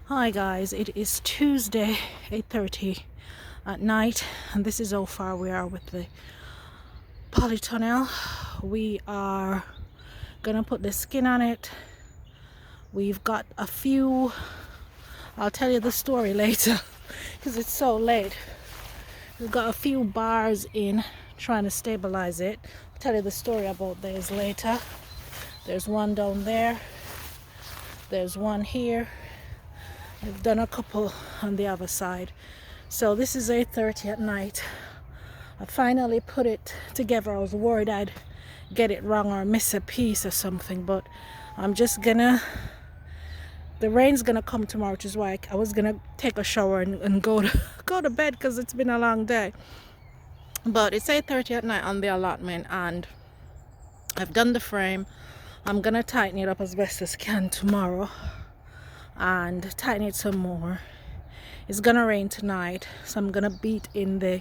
Hi guys, it is Tuesday 8:30 at night and this is how far we are with the polytunnel. We are gonna put the skin on it. We've got a few, I'll tell you the story later because it's so late. We've got a few bars in trying to stabilize it. I'll tell you the story about those later. There's one down there, there's one here. We've done a couple on the other side. So this is 8:30 at night. I finally put it together. I was worried I'd get it wrong or miss a piece or something, but I'm just gonna, the rain's gonna come tomorrow, which is why I was gonna take a shower and go to bed because it's been a long day. But it's 8:30 at night on the allotment and I've done the frame. I'm gonna tighten it up as best as I can tomorrow and tighten it some more. It's gonna rain tonight, so I'm gonna beat in the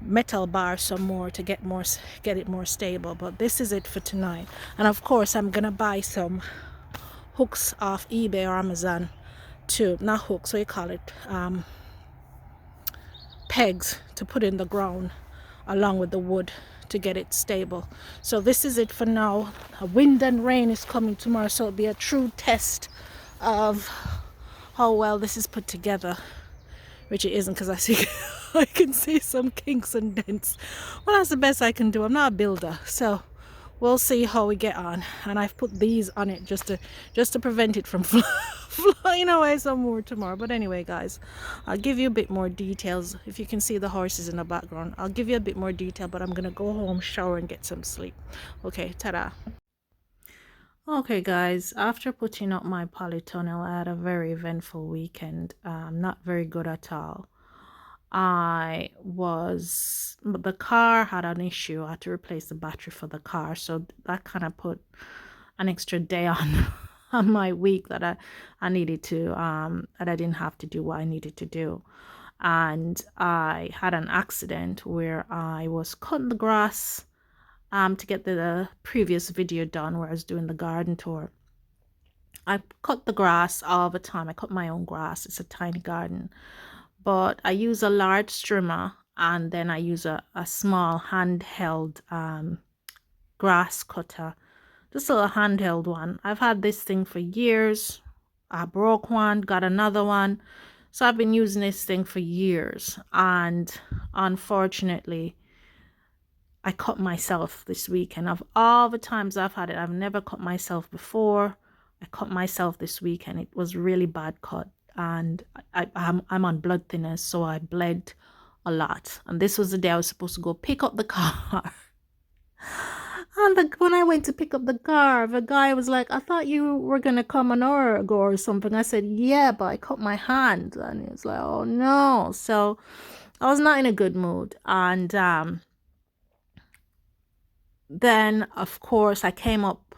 metal bar some more to get it more stable. But this is it for tonight, and of course I'm gonna buy some hooks off eBay or Amazon too. Not hooks, what do you call it, pegs to put in the ground along with the wood to get it stable. So this is it for now. Wind and rain is coming tomorrow, so it'll be a true test of how well this is put together, which it isn't because I see I can see some kinks and dents. Well, that's the best I can do. I'm not a builder, so we'll see how we get on. And I've put these on it just to prevent it from flying away somewhere tomorrow. But anyway, guys, I'll give you a bit more details. If you can see the horses in the background, I'll give you a bit more detail, but I'm gonna go home, shower, and get some sleep. Okay, ta-da. Okay guys, after putting up my polytunnel, I had a very eventful weekend. Not very good at all. The car had an issue. I had to replace the battery for the car, so that kind of put an extra day on on my week that I needed to that I didn't have to do what I needed to do. And I had an accident where I was cutting the grass to get the previous video done where I was doing the garden tour. I cut the grass all the time. I cut my own grass. It's a tiny garden. But I use a large trimmer and then I use a small handheld grass cutter. Just a little handheld one. I've had this thing for years. I broke one, got another one. So I've been using this thing for years. And unfortunately, I cut myself this weekend. Of all the times I've had it, I've never cut myself before. I cut myself this weekend. It was really bad cut, and I'm on blood thinners, so I bled a lot. And this was the day I was supposed to go pick up the car. And when I went to pick up the car, the guy was like, "I thought you were gonna come an hour ago or something." I said, "Yeah, but I cut my hand," and he was like, "Oh no!" So I was not in a good mood, and then of course I came up.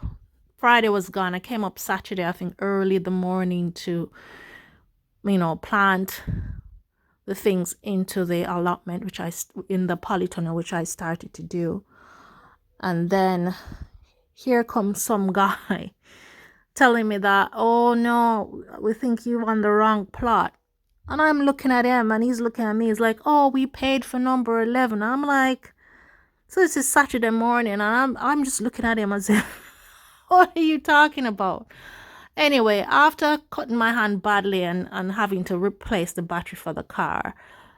Friday was gone. I came up Saturday, I think early in the morning to, plant the things into the allotment, in the polytunnel, which I started to do. And then here comes some guy telling me that, "Oh no, we think you're on the wrong plot." And I'm looking at him and he's looking at me. He's like, "Oh, we paid for number 11. I'm like, so this is Saturday morning and I'm just looking at him as if, what are you talking about? Anyway, after cutting my hand badly and having to replace the battery for the car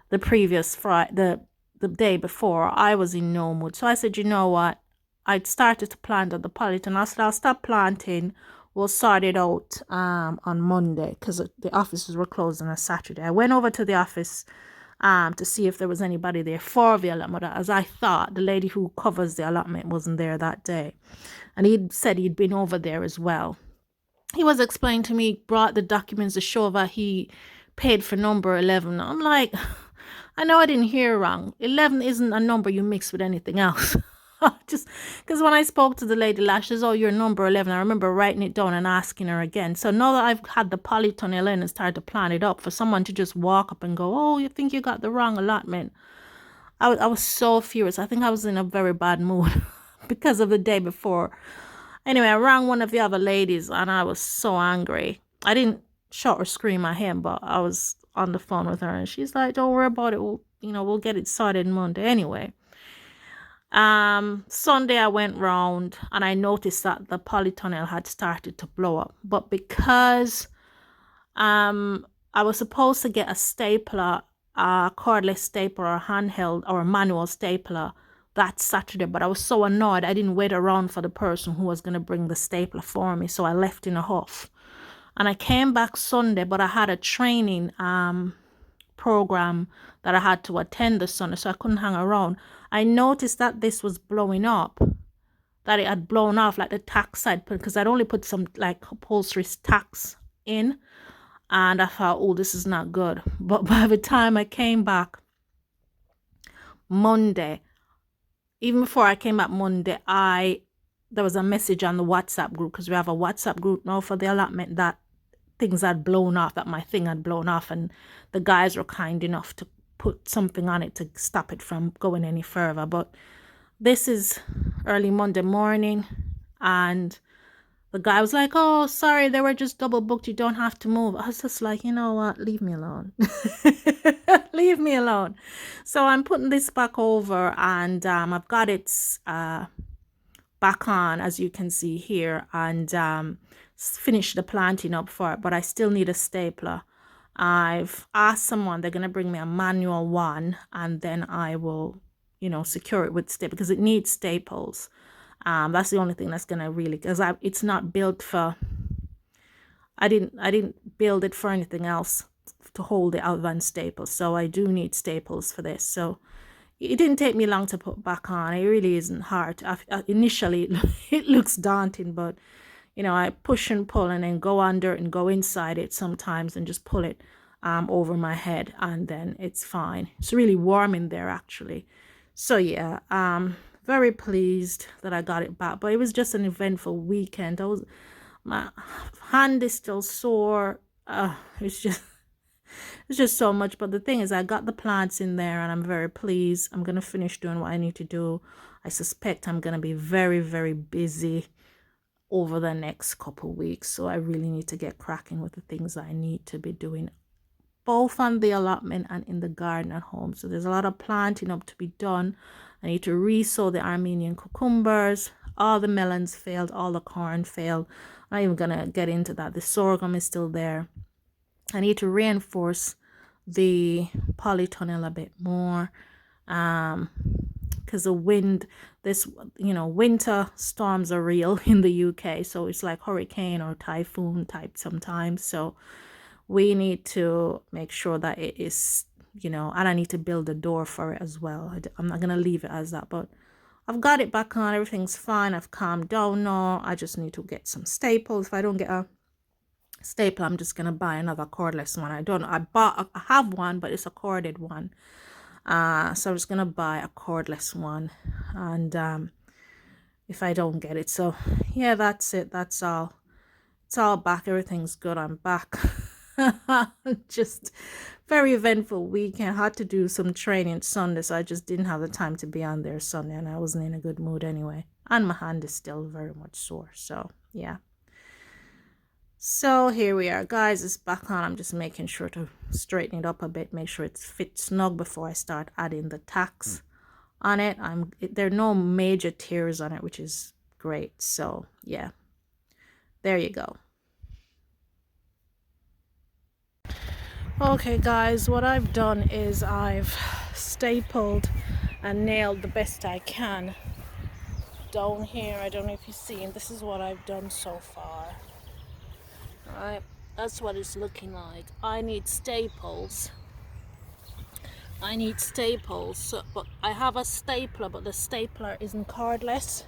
the previous Friday, the day before, I was in no mood. So I said, you know what? I'd started to plant at the polytunnel. I said, I'll stop planting. We'll sort it out on Monday because the offices were closed on a Saturday. I went over to the office to see if there was anybody there for the allotment. As I thought, the lady who covers the allotment wasn't there that day. And he'd said he'd been over there as well. He was explaining to me, brought the documents to show that he paid for number 11. I'm like, I know I didn't hear wrong. 11 isn't a number you mix with anything else. Just because when I spoke to the lady last, she says, "Oh, you're number 11. I remember writing it down and asking her again. So now that I've had the polytunnel in and started to plan it up, for someone to just walk up and go, "Oh, you think you got the wrong allotment." I was so furious. I think I was in a very bad mood because of the day before. Anyway, I rang one of the other ladies and I was so angry. I didn't shout or scream at him, but I was on the phone with her and she's like, don't worry about it. We'll get it started Monday anyway. Sunday I went round and I noticed that the polytunnel had started to blow up. But because I was supposed to get a stapler, a cordless stapler, or a handheld or a manual stapler that Saturday, but I was so annoyed I didn't wait around for the person who was going to bring the stapler for me, so I left in a huff. And I came back Sunday, but I had a training program that I had to attend this Sunday, so I couldn't hang around. I noticed that this was blowing up, that it had blown off, like the tack side, because I'd only put some like upholstery tacks in, and I thought, oh, this is not good. But by the time I came back Monday, even before I came back Monday, there was a message on the WhatsApp group, because we have a WhatsApp group now for the allotment, that things had blown off, that my thing had blown off, and the guys were kind enough to put something on it to stop it from going any further. But this is early Monday morning, and the guy was like, oh, sorry, they were just double booked, you don't have to move. I was just like, you know what, leave me alone. Leave me alone. So I'm putting this back over, and I've got it back on, as you can see here, and finished the planting up for it, but I still need a stapler. I've asked someone, they're going to bring me a manual one, and then I will, secure it with staples, because it needs staples. That's the only thing that's going to really, because it's not built for, I didn't build it for anything else to hold it other than staples, so I do need staples for this. So it didn't take me long to put back on. It really isn't hard. Initially it looks daunting, but I push and pull and then go under it and go inside it sometimes and just pull it over my head, and then it's fine. It's really warm in there actually. So yeah, very pleased that I got it back, but it was just an eventful weekend. My hand is still sore. It's just so much. But the thing is, I got the plants in there and I'm very pleased. I'm going to finish doing what I need to do. I suspect I'm going to be very, very busy over the next couple of weeks. So I really need to get cracking with the things I need to be doing, both on the allotment and in the garden at home. So there's a lot of planting up to be done. I need to re-sow the Armenian cucumbers. All the melons failed. All the corn failed. I'm not even going to get into that. The sorghum is still there. I need to reinforce the polytunnel a bit more, because the wind, winter storms are real in the UK, so it's like hurricane or typhoon type sometimes. So we need to make sure that it is, and I need to build a door for it as well. I'm not gonna leave it as that, but I've got it back on. Everything's fine. I've calmed down now. I just need to get some staples. If I don't get a staple, I'm just gonna buy another cordless one. I have one, but it's a corded one, so I'm just gonna buy a cordless one, and if I don't get it. So yeah, that's it. That's all. It's all back. Everything's good. I'm back. Just very eventful weekend. Had to do some training Sunday, so I just didn't have the time to be on there Sunday, and I wasn't in a good mood anyway, and my hand is still very much sore. So yeah. So here we are, guys. It's back on. I'm just making sure to straighten it up a bit, make sure it's fit snug before I start adding the tacks on it. There are no major tears on it, which is great. So yeah, there you go. Okay guys, what I've done is I've stapled and nailed the best I can down here. I don't know if you've seen, this is what I've done so far. Alright, that's what it's looking like. I need staples, but I have a stapler, but the stapler isn't cordless,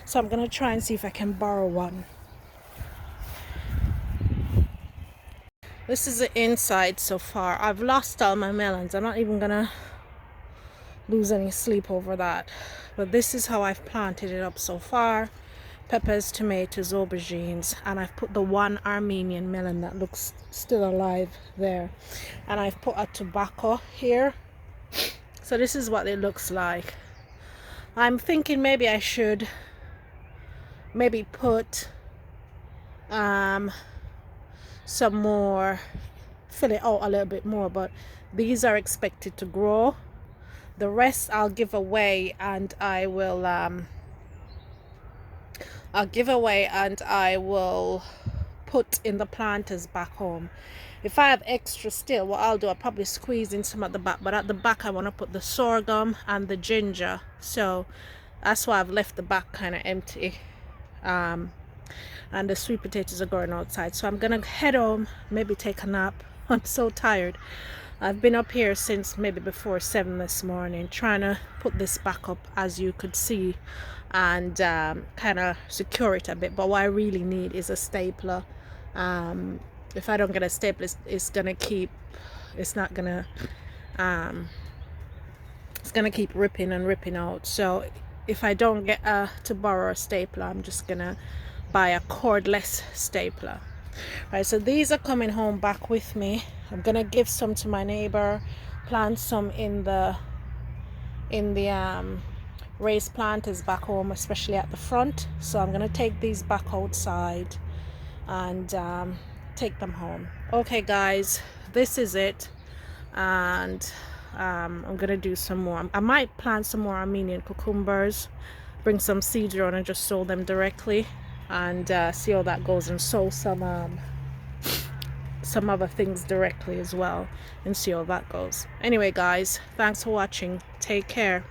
so I'm gonna try and see if I can borrow one. This is the inside so far. I've lost all my melons. I'm not even gonna lose any sleep over that, but this is how I've planted it up so far. Peppers, tomatoes, aubergines, and I've put the one Armenian melon that looks still alive there, and I've put a tobacco here. So this is what it looks like. I'm thinking maybe I should maybe put some more, fill it out a little bit more, but these are expected to grow. The rest I'll give away, and I will put in the planters back home. If I have extra still, what I'll do, I'll probably squeeze in some at the back, but at the back I want to put the sorghum and the ginger, so that's why I've left the back kind of empty. And the sweet potatoes are growing outside, so I'm gonna head home, maybe take a nap. I'm so tired. I've been up here since maybe before 7 this morning trying to put this back up, as you could see, and kind of secure it a bit. But what I really need is a stapler. If I don't get a stapler, it's gonna keep ripping and ripping out. So if I don't get to borrow a stapler, I'm just gonna buy a cordless stapler. Right, so these are coming home back with me. I'm gonna give some to my neighbor, plant some in the raised planters back home, especially at the front. So I'm gonna take these back outside and take them home. Okay guys, this is it, and I'm gonna do some more. I might plant some more Armenian cucumbers, bring some seeds around and just sow them directly, and see how that goes, and sow some other things directly as well, and see how that goes. Anyway guys, thanks for watching. Take care.